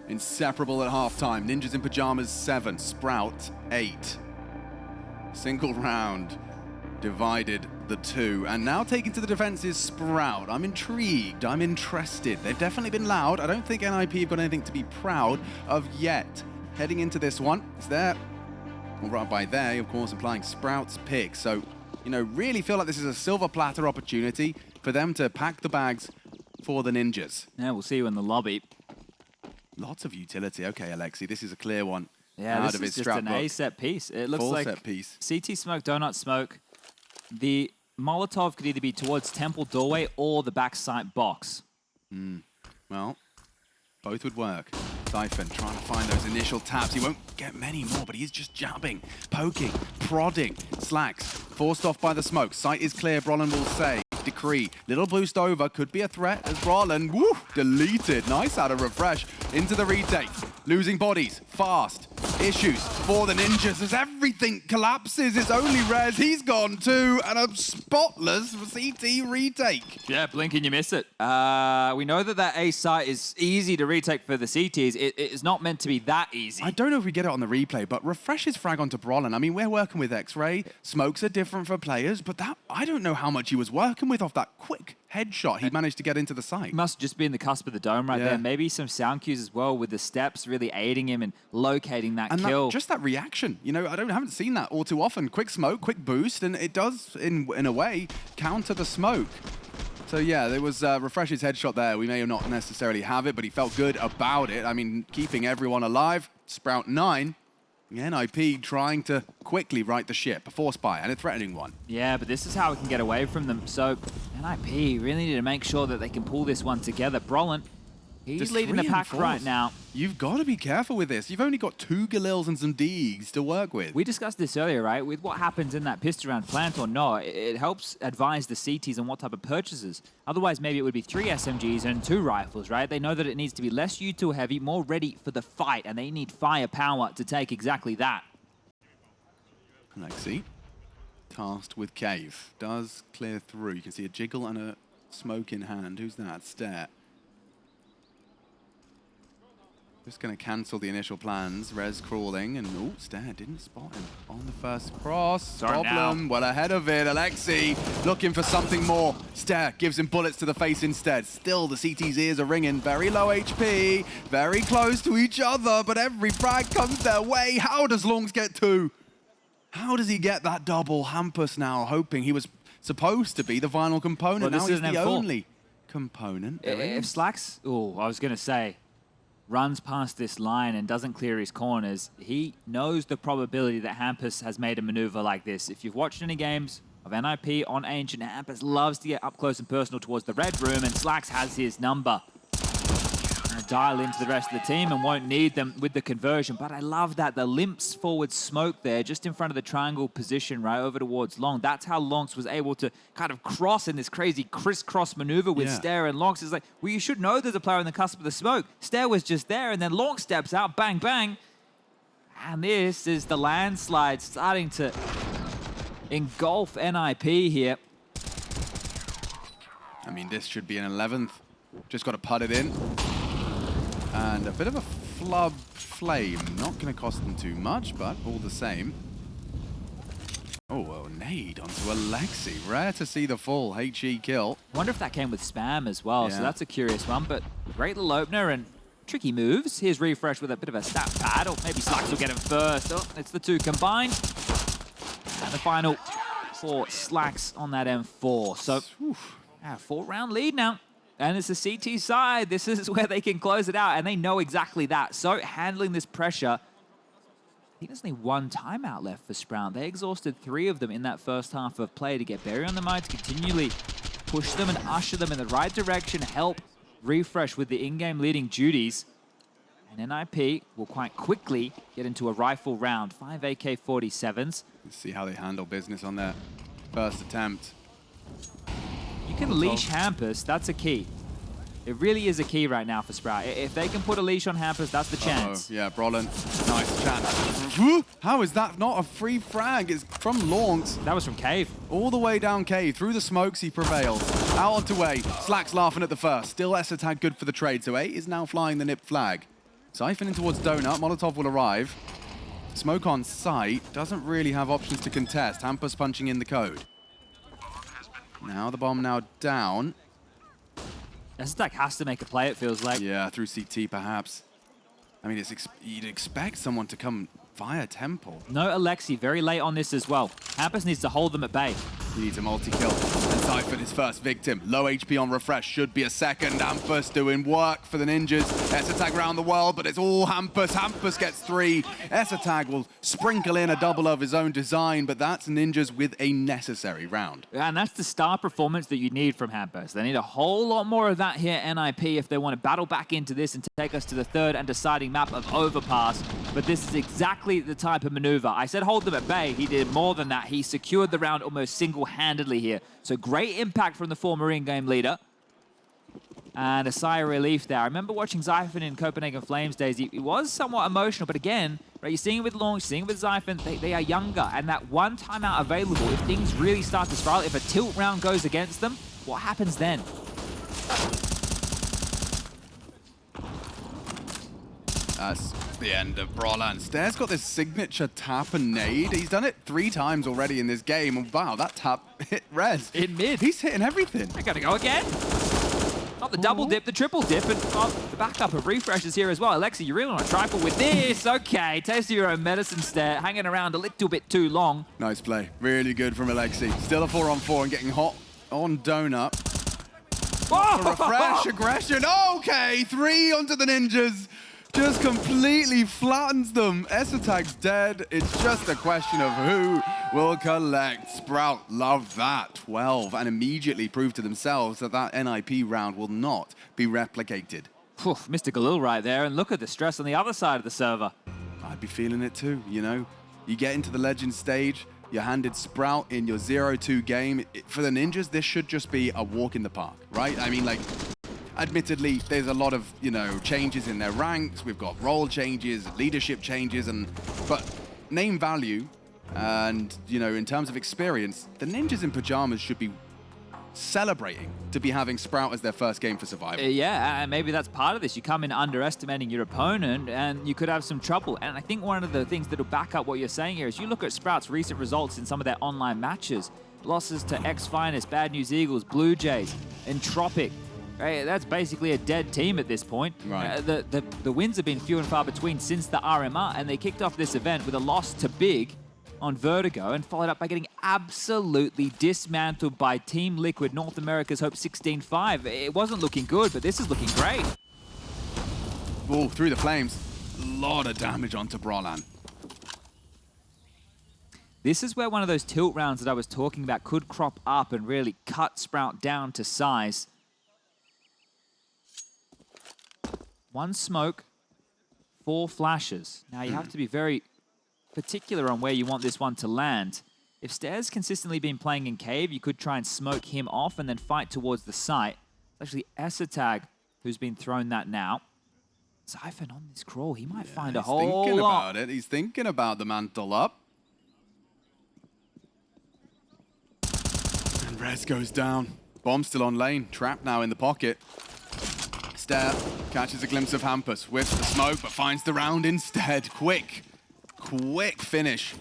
Inseparable at halftime. Ninjas in Pajamas 7, Sprout 8. Single round divided the 2. And now taking to the defense is Sprout. I'm intrigued. I'm interested. They've definitely been loud. I don't think NiP have got anything to be proud of yet. Heading into this one, it's there. Well, right by there, of course, implying Sprout's pick. So, you know, really feel like this is a silver platter opportunity for them to pack the bags for the Ninjas. Yeah, we'll see you in the lobby. Lots of utility. Okay, Alexi, this is a clear one. Yeah, this is just an A set piece. It looks Full like set piece. CT smoke, donut smoke. The Molotov could either be towards Temple doorway or the backside box. Well, both would work. Zyphon trying to find those initial taps. He won't get many more, but he's just jabbing, poking, prodding. slaxz forced off by the smoke. Sight is clear, Brollan will say. Decree, little boost over, could be a threat as Brollan, woo, deleted. Nice out of refrezh into the retake. Losing bodies, fast. Issues for the Ninjas as everything collapses. It's only Rez, he's gone too, and a spotless CT retake. Yeah, blink and you miss it. We know that A site is easy to retake for the CTs. It's not meant to be that easy. I don't know if we get it on the replay, but refrezh his frag onto Brollan. I mean, we're working with X-Ray. Smokes are different for players, but that I don't know how much he was working with off that quick headshot he managed to get into the site. Must just be in the cusp of the dome right there. Maybe some sound cues as well with the steps really aiding him and locating that kill. Just that reaction, you know, I haven't seen that all too often. Quick smoke, quick boost, and it does, in a way, counter the smoke. So yeah, there was refrezh's headshot there. We may not necessarily have it, but he felt good about it. I mean, keeping everyone alive. Sprout 9. NiP trying to quickly right the ship. A force buy and a threatening one. Yeah, but this is how we can get away from them. So NiP really need to make sure that they can pull this one together. Brollan, he's Just leading the 3 and pack 4s. right now. You've got to be careful with this. You've only got 2 Galils and some Deegs to work with. We discussed this earlier, right? With what happens in that pistol round, plant or not, it helps advise the CTs on what type of purchases. Otherwise, maybe it would be 3 SMGs and 2 rifles, right? They know that it needs to be less U2 heavy, more ready for the fight, and they need firepower to take exactly that. Lexi, tasked with cave, does clear through. You can see a jiggle and a smoke in hand. Who's that? Staehr. Just going to cancel the initial plans. Rez crawling, and oh, Staehr didn't spot him on the first cross. Problem, well ahead of it. Alexi looking for something more. Staehr gives him bullets to the face instead. Still, the CT's ears are ringing. Very low HP, very close to each other, but every frag comes their way. How does Longs get 2? How does he get that double? Hampus now hoping he was supposed to be the final component. Well, now he's the only component. If slaxz, I was going to say, runs past this line and doesn't clear his corners, he knows the probability that Hampus has made a maneuver like this. If you've watched any games of NiP on Ancient, Hampus loves to get up close and personal towards the red room, and slaxz has his number. Dial into the rest of the team and won't need them with the conversion. But I love that the limps forward smoke there just in front of the triangle position right over towards Long. That's how Longs was able to kind of cross in this crazy crisscross maneuver with Staehr and Longs. It's like, well, you should know there's a player on the cusp of the smoke. Staehr was just there, and then Long steps out, bang, bang. And this is the landslide starting to engulf NiP here. I mean, this should be an 11th. Just got to put it in. And a bit of a flub flame. Not going to cost them too much, but all the same. Oh, well, nade onto Alexi. Rare to see the full HE kill. Wonder if that came with spam as well, so that's a curious one. But great little opener and tricky moves. Here's refrezh with a bit of a stat pad, or maybe slaxz will get him first. Oh, it's the 2 combined. And the final for slaxz on that M4. So, 4-round lead now. And it's the CT side. This is where they can close it out, and they know exactly that. So handling this pressure, I think there's only 1 timeout left for Sprout. They exhausted 3 of them in that first half of play to get Berry on the mind, to continually push them and usher them in the right direction, help refrezh with the in-game leading duties. And NiP will quite quickly get into a rifle round. 5 AK-47s. Let's see how they handle business on their first attempt. You can leash Hampus, that's a key. It really is a key right now for Sprout. If they can put a leash on Hampus, that's the chance. Yeah, Brollan, nice chance. How is that not a free frag? It's from Longs. That was from Cave. All the way down Cave, through the smokes, he prevails. Out onto A, slaxz laughing at the first. Still Essa tag good for the trade, so A is now flying the NiP flag. Zyphon in towards Donut, Molotov will arrive. Smoke on site, doesn't really have options to contest. Hampus punching in the code. Now the bomb now down. Stack has to make a play, it feels like. Yeah, through CT perhaps. I mean, you'd expect someone to come via Temple. No Alexi, very late on this as well. Hampus needs to hold them at bay. He needs a multi-kill. And Zyphon, his first victim. Low HP on refrezh, should be a second. Hampus doing work for the ninjas. S-Tag around the world, but it's all Hampus. Hampus gets 3. S-Tag will sprinkle in a double of his own design, but that's ninjas with a necessary round. And that's the star performance that you need from Hampus. They need a whole lot more of that here at NiP if they want to battle back into this and take us to the 3rd and deciding map of Overpass. But this is exactly the type of maneuver. I said hold them at bay. He did more than that. He secured the round almost single-handedly here. So great impact from the former in-game leader. And a sigh of relief there. I remember watching Zyphon in Copenhagen Flames days. He was somewhat emotional, but again, right, you're seeing it with Long, seeing it with Zyphon, they are younger, and that 1 timeout available, if things really start to spiral, if a tilt round goes against them, what happens then? That's the end of Brollan. Staehr's got this signature tap and nade. He's done it 3 times already in this game. And wow, that tap hit Rez. In mid. He's hitting everything. I gotta go again. Not the double dip, the triple dip, and the backup of refreshes here as well. Alexi, you really want to trifle with this. Okay, taste of your own medicine, Staehr. Hanging around a little bit too long. Nice play. Really good from Alexi. Still a 4-on-4 and getting hot on Donut. For refresh, aggression. Okay, 3 onto the ninjas. Just completely flattens them. Tag's dead. It's just a question of who will collect. Sprout loved that. 12, and immediately proved to themselves that that NiP round will not be replicated. Oof, Mr. Galil right there, and look at the stress on the other side of the server. I'd be feeling it too, you know? You get into the Legends stage, you're handed Sprout in your 0-2 game. For the ninjas, this should just be a walk in the park, right? I mean, like, admittedly, there's a lot of, you know, changes in their ranks. We've got role changes, leadership changes, but name value and, you know, in terms of experience, the ninjas in pajamas should be celebrating to be having Sprout as their first game for survival. Yeah, and maybe that's part of this. You come in underestimating your opponent and you could have some trouble. And I think one of the things that'll back up what you're saying here is you look at Sprout's recent results in some of their online matches. Losses to X-Finest, Bad News Eagles, Blue Jays, Entropic. Right, that's basically a dead team at this point. Right. The wins have been few and far between since the RMR, and they kicked off this event with a loss to Big on Vertigo and followed up by getting absolutely dismantled by Team Liquid, North America's Hope 16-5. It wasn't looking good, but this is looking great. Oh, through the flames. A lot of damage onto Brollan. This is where one of those tilt rounds that I was talking about could crop up and really cut Sprout down to size. One smoke, 4 flashes. Now you have to be very particular on where you want this one to land. If Staehr's consistently been playing in cave, you could try and smoke him off and then fight towards the site. It's actually Tag who's been thrown that now. Zyphon on this crawl, he might find a whole lot. He's thinking about it. He's thinking about the mantle up. And refrezh goes down. Bomb still on lane. Trapped now in the pocket. Staehr catches a glimpse of hampus. Whiffs the smoke, but finds the round instead. Quick finish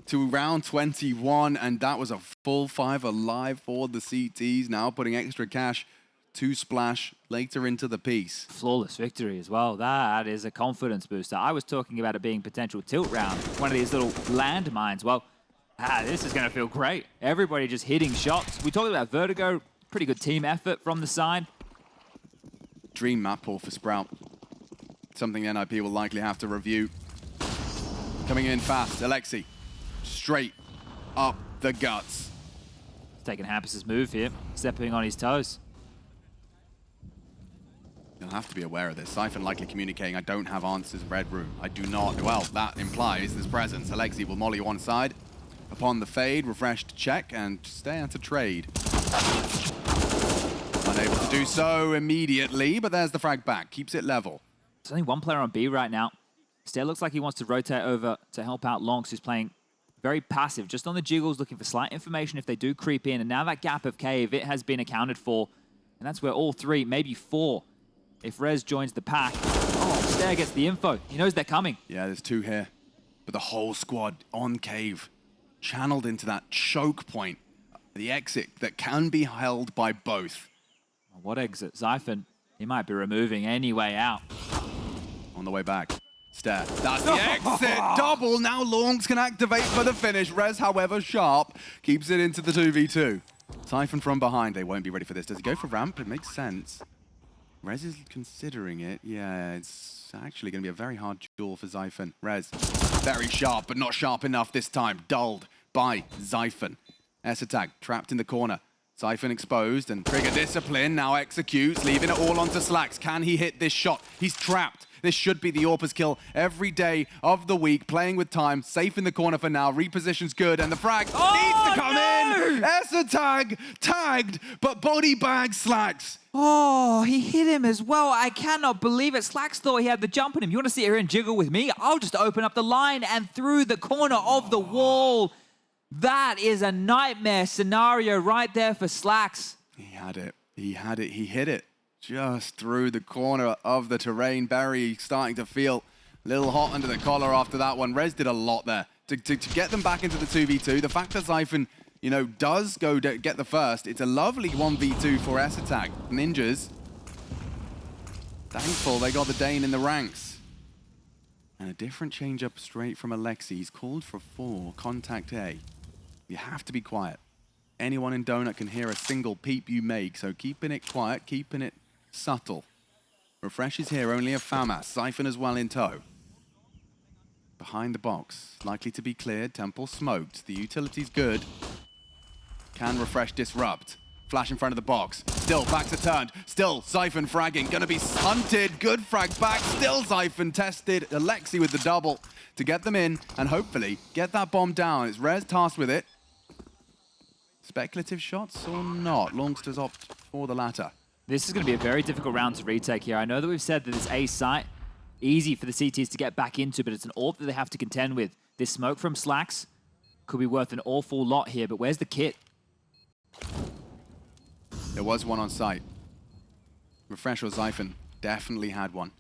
to round 21, and that was a full 5 alive for the CTs. Now putting extra cash to splash later into the piece. Flawless victory as well. That is a confidence booster. I was talking about it being potential tilt round, one of these little landmines. Well, this is going to feel great. Everybody just hitting shots. We talked about Vertigo, pretty good team effort from the side. Dream map pull for Sprout. Something NiP will likely have to review. Coming in fast, Alexi. Straight up the guts. He's taking hampus' move here, stepping on his toes. You'll have to be aware of this. Zyphon likely communicating, I don't have answers, red room. I do not. Well, that implies there's presence. Alexi will molly one side. Upon the fade, refresh to check and Staehr to trade. Unable to do so immediately, but there's the frag back. Keeps it level. There's only one player on B right now. Staehr looks like he wants to rotate over to help out Lonks, who's playing very passive, just on the jiggles, looking for slight information if they do creep in. And now that gap of cave, it has been accounted for. And that's where all 3, maybe 4, if Rez joins the pack. Oh, Staehr gets the info. He knows they're coming. Yeah, there's 2 here. But the whole squad on cave, channeled into that choke point, the exit that can be held by both. What exit? Zyphon, he might be removing any way out. On the way back. Staehr. That's the exit. Double. Now Lonks can activate for the finish. Rez, however, sharp. Keeps it into the 2v2. Zyphon from behind. They won't be ready for this. Does he go for ramp? It makes sense. Rez is considering it. Yeah, it's actually going to be a very hard duel for Zyphon. Rez, very sharp, but not sharp enough this time. Dulled by Zyphon. Tag trapped in the corner. Zyphon exposed and Trigger Discipline now executes, leaving it all onto slaxz. Can he hit this shot? He's trapped. This should be the Orpus kill every day of the week. Playing with time, safe in the corner for now. Reposition's good, and the frag needs to come in. Tag tagged, but body bag slaxz. Oh, he hit him as well. I cannot believe it. slaxz thought he had the jump on him. You want to sit here and jiggle with me? I'll just open up the line and through the corner of the wall. That is a nightmare scenario right there for slaxz. He had it. He had it. He hit it. Just through the corner of the terrain. Barry starting to feel a little hot under the collar after that one. Rez did a lot there to get them back into the 2v2. The fact that Zyphon, you know, does go to get the first, it's a lovely 1v2 for Tag. Ninjas, thankful they got the Dane in the ranks. And a different change up straight from Alexi. He's called for 4, contact A. You have to be quiet. anyone in Donut can hear a single peep you make, so keeping it quiet, keeping it subtle. Refrezh is here, only a FAMAS. Zyphon as well in tow. Behind the box, likely to be cleared. Temple smoked. The utility's good. Can Refrezh disrupt? Flash in front of the box. Still, backs are turned. Still, Zyphon fragging. Gonna be hunted. Good frag back. Still, Zyphon tested. Alexi with the double to get them in and hopefully get that bomb down. It's Rez tasked with it. Speculative shots or not? Longsters opt for the latter. This is going to be a very difficult round to retake here. I know that we've said that it's A site, easy for the CTs to get back into, but it's an AWP that they have to contend with. This smoke from slaxz could be worth an awful lot here, but where's the kit? There was one on site. Refrezh or Zyphon definitely had one.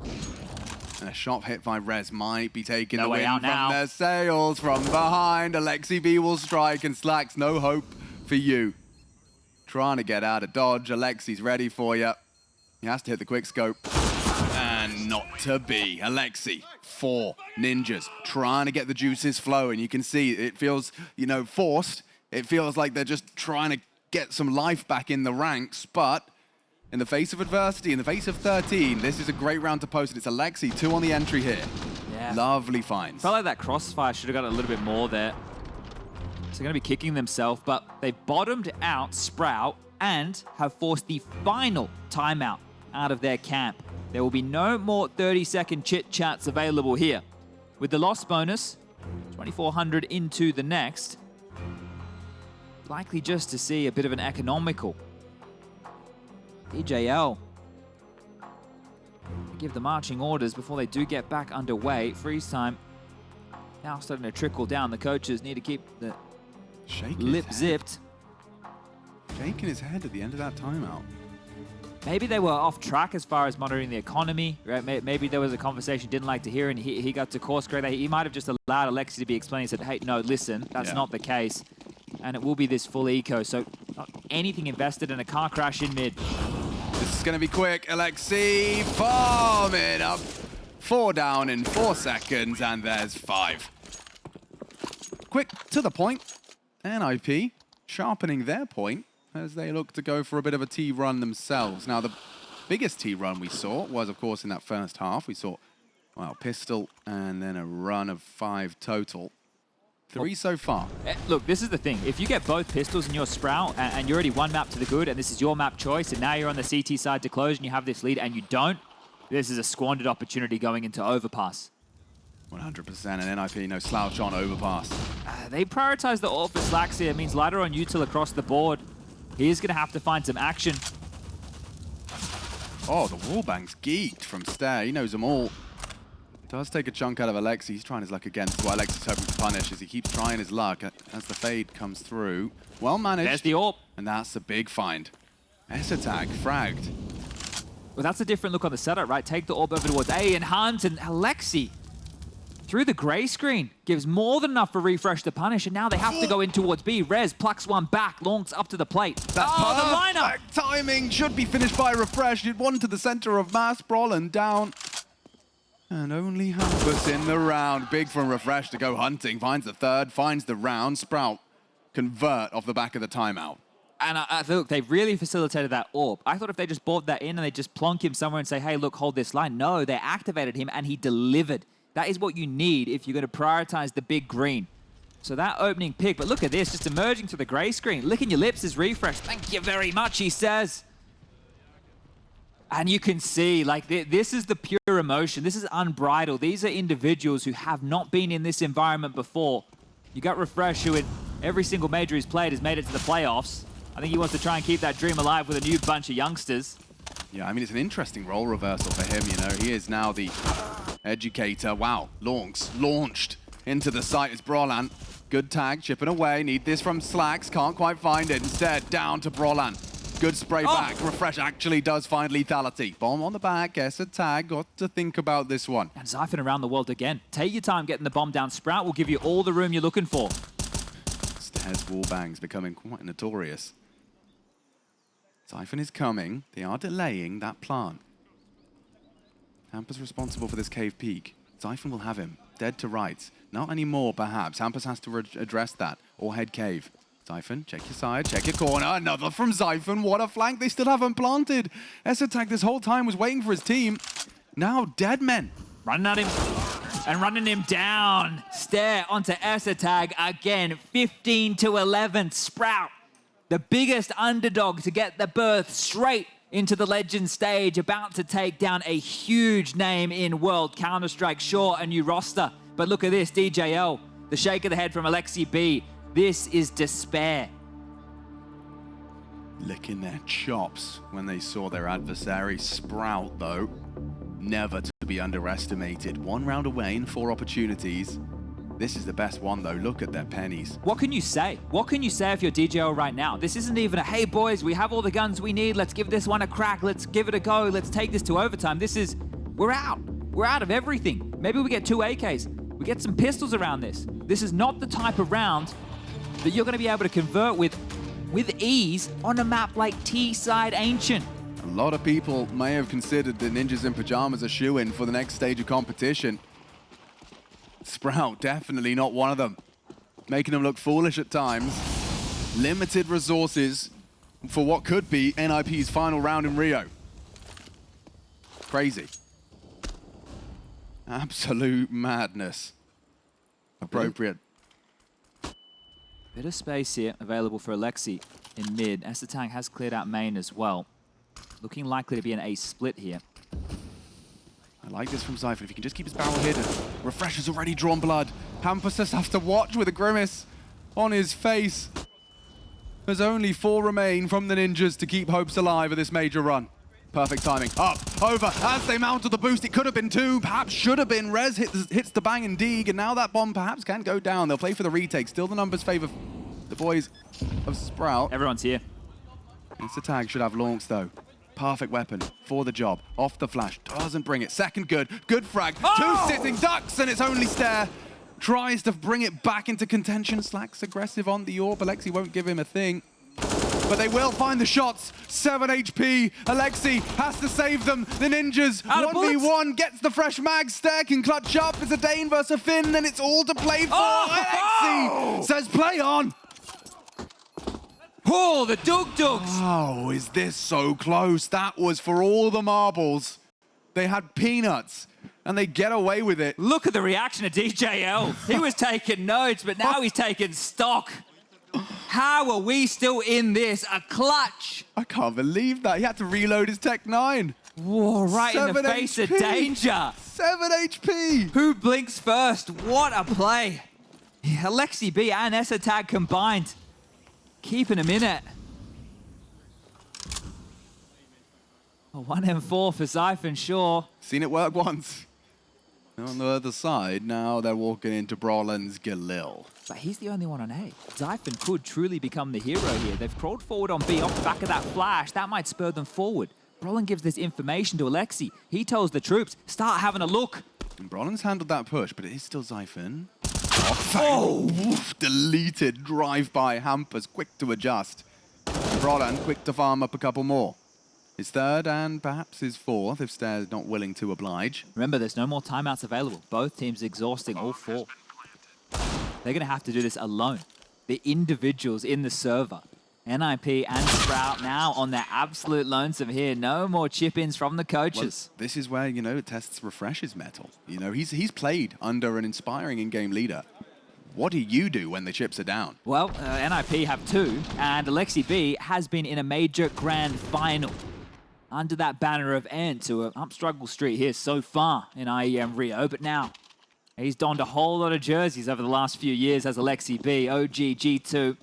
And a shot hit by Rez might be taking the win from their sails. From behind, Alexi B will strike, and slaxz, no hope for you. Trying to get out of dodge. Alexi's ready for you. He has to hit the quick scope. And not to be. Alexi, 4 ninjas, trying to get the juices flowing. You can see it feels, you know, forced. It feels like they're just trying to get some life back in the ranks, but in the face of adversity, in the face of 13, this is a great round to post. It's Alexi, 2 on the entry here. Yeah. Lovely finds. Felt like that crossfire should have got a little bit more there. So they're going to be kicking themselves, but they bottomed out Sprout and have forced the final timeout out of their camp. There will be no more 30-second chit-chats available here. With the loss bonus, 2,400 into the next, likely just to see a bit of an economical DJL give the marching orders before they do get back underway. Freeze time now starting to trickle down. The coaches need to keep the lip zipped. Shaking his head at the end of that timeout. Maybe they were off track as far as monitoring the economy, right? Maybe there was a conversation he didn't like to hear, and he got to course correct. He might have just allowed Alexi to be explaining, said, hey, no, listen, that's not the case. And it will be this full eco, so not anything invested in a car crash in mid. This is going to be quick. Alexi, farm it up. 4 down in 4 seconds, and there's 5. Quick, to the point. NiP sharpening their point as they look to go for a bit of a T-run themselves. Now, the biggest T-run we saw was, of course, in that first half. We saw, well, pistol and then a run of 5 total. 3 so far. Look, this is the thing. If you get both pistols in your Sprout and you're already 1 map to the good and this is your map choice and now you're on the CT side to close and you have this lead and you don't, this is a squandered opportunity going into overpass. 100%, and NiP no slouch on overpass. They prioritize the AWP for slaxz here. It means lighter on util across the board. He's going to have to find some action. Oh, the wallbang's geeked from Staehr. He knows them all. Does take a chunk out of Alexi. He's trying his luck again. That's what Alexi's hoping to punish as he keeps trying his luck as the fade comes through. Well managed. There's the AWP. And that's a big find. S-attack, fragged. Well, that's a different look on the setup, right? Take the AWP over towards A and hunt, and Alexi through the gray screen gives more than enough for refrezh to punish, and now they have to go in towards B. Rez plucks one back, Longs up to the plate. That's the lineup! Perfect timing should be finished by refrezh. It one to the center of mass. Brollan down. And only hampus in the round. Big from refrezh to go hunting. Finds the third, finds the round. Sprout convert off the back of the timeout. And I look, they really facilitated that AWP. I thought if they just bought that in and they just plonk him somewhere and say, hey, look, hold this line. No, they activated him and he delivered. That is what you need if you're going to prioritize the big green. So that opening pick, but look at this, just emerging to the gray screen. Licking your lips is refrezh. Thank you very much, he says. And you can see, like, this is the pure emotion. This is unbridled. These are individuals who have not been in this environment before. You got refrezh, who in every single major he's played has made it to the playoffs. I think he wants to try and keep that dream alive with a new bunch of youngsters. Yeah, I mean, it's an interesting role reversal for him, you know. He is now the educator. Wow, launched into the site. It's Brollan. Good tag, chipping away. Need this from slaxz. Can't quite find it. Instead, down to Brollan. Good spray back. refrezh actually does find lethality. Bomb on the back. S-attack. Got to think about this one. And Zyphon around the world again. Take your time getting the bomb down. Sprout will give you all the room you're looking for. Staehr's wallbangs becoming quite notorious. Zyphon is coming. They are delaying that plant. Hampus responsible for this cave peek. Zyphon will have him. Dead to rights. Not anymore, perhaps. Hampus has to address that. Or head cave. Zyphon, check your side, check your corner. Another from Zyphon. What a flank. They still haven't planted. Tag this whole time was waiting for his team. Now dead men. Running at him and running him down. Staehr onto Tag again. 15-11. Sprout, the biggest underdog to get the berth straight into the Legend stage, about to take down a huge name in World Counter-Strike. Sure, a new roster, but look at this, DJL. The shake of the head from Alexi B. This is despair. Licking their chops when they saw their adversary. Sprout, though, never to be underestimated. 1 round away and 4 opportunities. This is the best one, though. Look at their pennies. What can you say? What can you say if you're DJL right now? This isn't even a, hey boys, we have all the guns we need. Let's give this one a crack. Let's give it a go. Let's take this to overtime. This is, we're out. We're out of everything. Maybe we get 2 AKs. We get some pistols around this. This is not the type of round that you're going to be able to convert with ease on a map like T-Side Ancient. A lot of people may have considered the Ninjas in Pajamas a shoo-in for the next stage of competition. Sprout, definitely not one of them. Making them look foolish at times. Limited resources for what could be NiP's final round in Rio. Crazy. Absolute madness. Appropriate. Bit of space here available for Alexi in mid. Tag has cleared out main as well. Looking likely to be an ace split here. I like this from Zyphon. If he can just keep his barrel hidden. Refrezh has already drawn blood. Hampus just has to watch with a grimace on his face. There's only 4 remain from the Ninjas to keep hopes alive of this major run. Perfect timing. Up, over, as they mounted the boost. It could have been 2, perhaps should have been. Rez hits the bang and dig, and now that bomb perhaps can go down. They'll play for the retake. Still the numbers favor the boys of Sprout. Everyone's here. Tag should have launch, though. Perfect weapon for the job. Off the flash, doesn't bring it. Second good, good frag. Oh! 2 sitting ducks, and it's only Staehr. Tries to bring it back into contention. slaxz aggressive on the orb. Alexi won't give him a thing. But they will find the shots. 7 HP. Alexi has to save them. The Ninjas, 1v1, gets the fresh mag. Staehr can clutch up. It's a Dane versus a Finn, and it's all to play for. Alexi says play on. Oh, the Dug-Dugs. Oh, is this so close? That was for all the marbles. They had peanuts, and they get away with it. Look at the reaction of DJL. He was taking notes, but now he's taking stock. How are we still in this? A clutch. I can't believe that. He had to reload his Tech 9. Whoa, right in the face of danger. 7 HP. Who blinks first? What a play. Alexi B and Tag combined. Keeping him in it. A 1M4 for Zyphon, sure. Seen it work once. On the other side, now they're walking into Brollan's Galil. But he's the only one on A. Zyphon could truly become the hero here. They've crawled forward on B off the back of that flash. That might spur them forward. Brollan gives this information to Alexi. He tells the troops, start having a look. And Brollan's handled that push, but it is still Zyphon. Oh, woof, deleted drive-by hampus, quick to adjust. Brollan, quick to farm up a couple more. His 3rd and perhaps his 4th if Staehr's not willing to oblige. Remember, there's no more timeouts available. Both teams exhausting all 4. They're going to have to do this alone. The individuals in the server. NiP and Sprout now on their absolute lonesome here. No more chip-ins from the coaches. Well, this is where, you know, it tests refrezh's mettle. You know, he's played under an inspiring in-game leader. What do you do when the chips are down? Well, NiP have 2, and Alexi B has been in a major grand final under that banner of end to an up struggle streak here so far in IEM Rio. But now, he's donned a whole lot of jerseys over the last few years as Alexi B, OG, G2,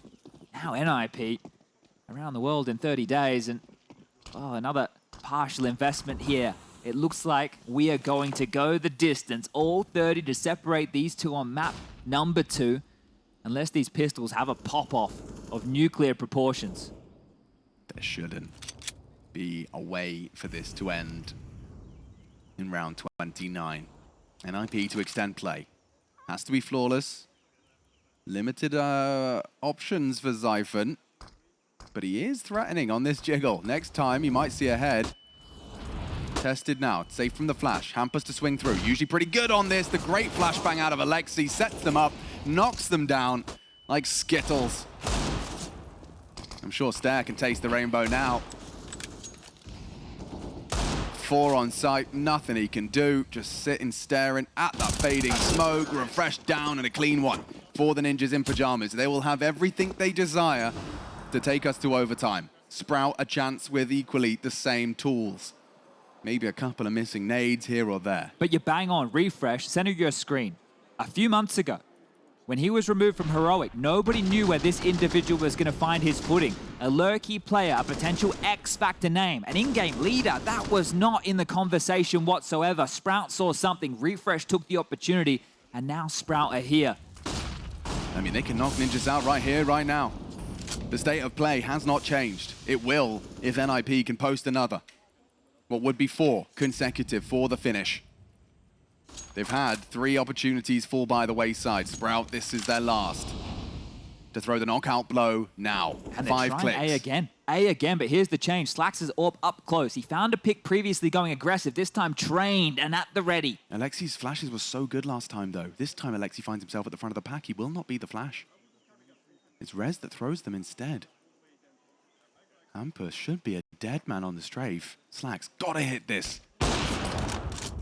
now NiP, around the world in 30 days. And, oh, another partial investment here. It looks like we are going to go the distance, all 30 to separate these two on map number 2, unless these pistols have a pop-off of nuclear proportions. There shouldn't be a way for this to end in round 29. NiP to extend play. Has to be flawless. Limited options for Zyphon, but he is threatening on this jiggle. Next time, you might see a head. Tested now, safe from the flash. Hampus to swing through, usually pretty good on this. The great flashbang out of Alexi sets them up, knocks them down like Skittles. I'm sure Staehr can taste the rainbow now. 4 on site, nothing he can do. Just sitting, staring at that fading smoke. Refresh down and a clean one for the Ninjas in pajamas. They will have everything they desire to take us to overtime. Sprout a chance with equally the same tools. Maybe a couple of missing nades here or there. But you bang on, refresh, center your screen. A few months ago, when he was removed from Heroic, nobody knew where this individual was going to find his footing. A lurky player, a potential X-Factor name, an in-game leader, that was not in the conversation whatsoever. Sprout saw something, refresh took the opportunity, and now Sprout are here. I mean, they can knock Ninjas out right here, right now. The state of play has not changed. It will if NiP can post another. What would be 4 consecutive for the finish. They've had 3 opportunities fall by the wayside. Sprout, this is their last. To throw the knockout blow now. And 5 they're clicks. trying A again, but here's the change. slaxz is up close. He found a pick previously going aggressive, this time trained and at the ready. Alexi's flashes were so good last time, though. This time, Alexi finds himself at the front of the pack. He will not be the flash. It's Rez that throws them instead. Hampus should be a dead man on the strafe. slaxz, gotta hit this.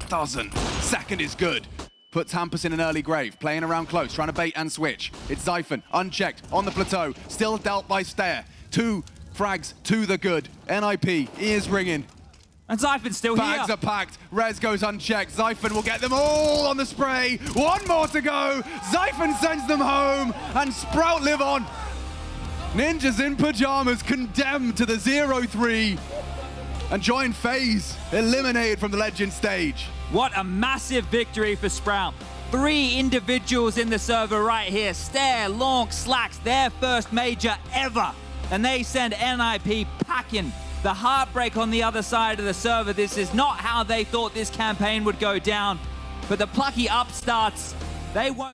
Doesn't. Second is good. Puts Hampus in an early grave, playing around close, trying to bait and switch. It's Zyphon, unchecked, on the plateau, still dealt by Staehr. 2 frags to the good. NiP, ears ringing. And Zyphon's still Bags here. are packed. Rez goes unchecked. Zyphon will get them all on the spray. 1 more to go. Zyphon sends them home, and Sprout live on. Ninjas in pajamas condemned to the 0-3. And join FaZe, eliminated from the Legend stage. What a massive victory for Sprout. 3 individuals in the server right here. Staehr, Lonk, slaxz, their first major ever. And they send NiP packing. The heartbreak on the other side of the server. This is not how they thought this campaign would go down. But the plucky upstarts, they won't.